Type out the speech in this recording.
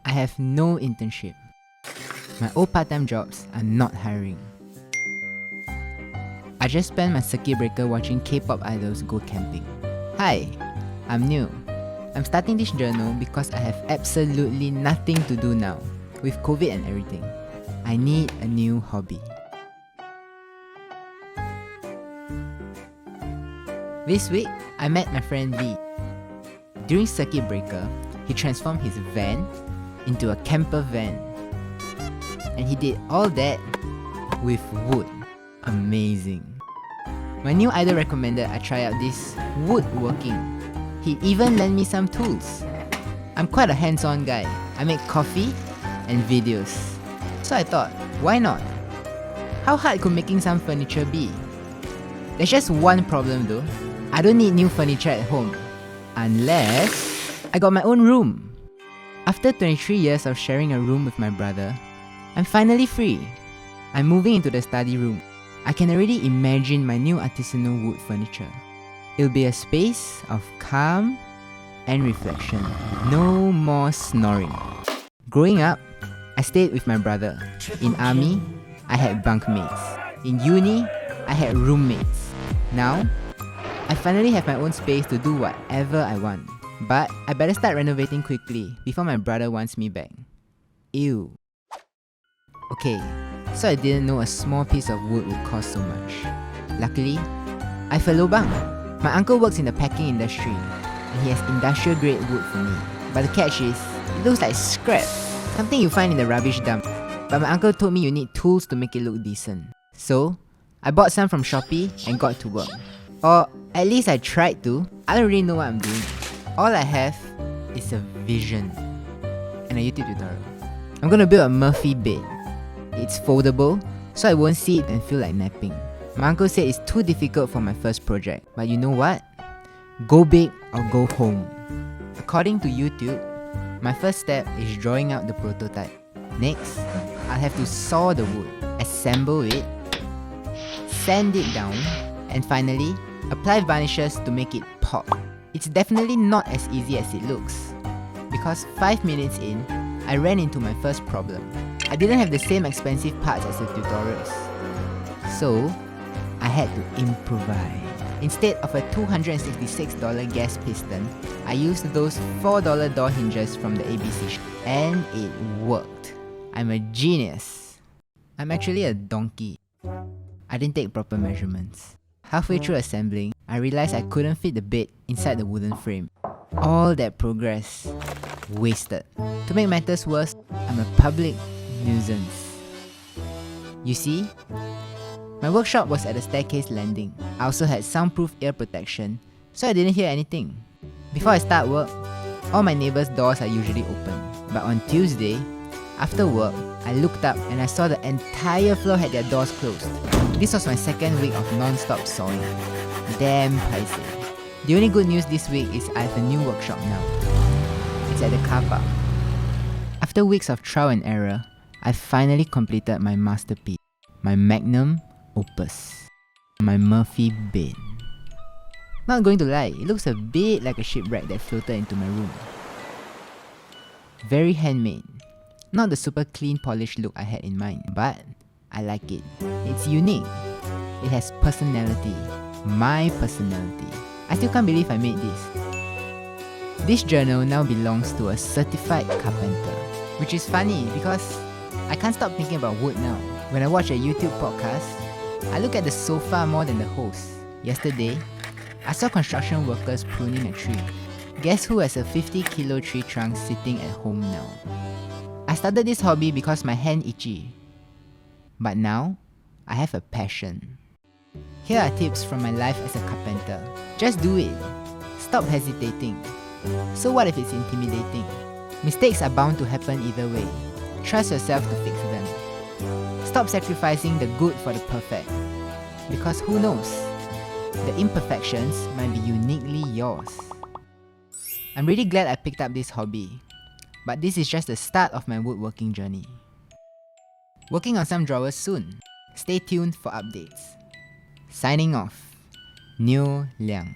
I have no internship. My old part-time jobs are not hiring. I just spent my circuit breaker watching K-pop idols go camping. Hi, I'm new. I'm starting this journal because I have absolutely nothing to do now, with COVID and everything. I need a new hobby. This week, I met my friend Lee. During circuit breaker, he transformed his van into a camper van. And he did all that with wood. Amazing. My new idol recommended I try out this woodworking. He even lent me some tools. I'm quite a hands-on guy. I make coffee and videos. So I thought, why not? How hard could making some furniture be? There's just one problem though. I don't need new furniture at home. Unless I got my own room. After 23 years of sharing a room with my brother, I'm finally free. I'm moving into the study room. I can already imagine my new artisanal wood furniture. It'll be a space of calm and reflection. No more snoring. Growing up, I stayed with my brother. In army, I had bunkmates. In uni, I had roommates. Now, I finally have my own space to do whatever I want. But I better start renovating quickly before my brother wants me back. Ew. Okay, so I didn't know a small piece of wood would cost so much. Luckily, I have a lobang. My uncle works in the packing industry and he has industrial grade wood for me. But the catch is, it looks like scrap. Something you find in the rubbish dump. But my uncle told me you need tools to make it look decent. So, I bought some from Shopee and got to work. Or at least I tried to. I don't really know what I'm doing. All I have is a vision and a YouTube tutorial. I'm gonna build a Murphy bed. It's foldable, so I won't see it and feel like napping. My uncle said it's too difficult for my first project, but you know what? Go big or go home. According to YouTube, my first step is drawing out the prototype. Next, I'll have to saw the wood, assemble it, sand it down, and finally, apply varnishes to make it pop. It's definitely not as easy as it looks, because 5 minutes in, I ran into my first problem. I didn't have the same expensive parts as the tutorials. So, I had to improvise. Instead of a $266 gas piston, I used those $4 door hinges from the ABC shop. And it worked. I'm a genius. I'm actually a donkey. I didn't take proper measurements. Halfway through assembling, I realized I couldn't fit the bed inside the wooden frame. All that progress, wasted. To make matters worse, I'm a public nuisance. You see, my workshop was at a staircase landing. I also had soundproof ear protection, so I didn't hear anything. Before I start work, all my neighbors' doors are usually open. But on Tuesday, after work, I looked up and I saw the entire floor had their doors closed. This was my second week of non-stop sawing. Damn pricey. The only good news this week is I have a new workshop now. It's at the car park. After weeks of trial and error, I finally completed my masterpiece, my magnum opus, my Murphy bed. Not going to lie, it looks a bit like a shipwreck that floated into my room. Very handmade. Not the super clean polished look I had in mind, but I like it. It's unique. It has personality. My personality. I still can't believe I made this. This journal now belongs to a certified carpenter. Which is funny because I can't stop thinking about wood now. When I watch a YouTube podcast, I look at the sofa more than the host. Yesterday, I saw construction workers pruning a tree. Guess who has a 50-kilo tree trunk sitting at home now? I started this hobby because my hand itchy. But now, I have a passion. Here are tips from my life as a carpenter. Just do it. Stop hesitating. So what if it's intimidating? Mistakes are bound to happen either way. Trust yourself to fix them. Stop sacrificing the good for the perfect. Because who knows? The imperfections might be uniquely yours. I'm really glad I picked up this hobby. But this is just the start of my woodworking journey. Working on some drawers soon. Stay tuned for updates. Signing off. Liang.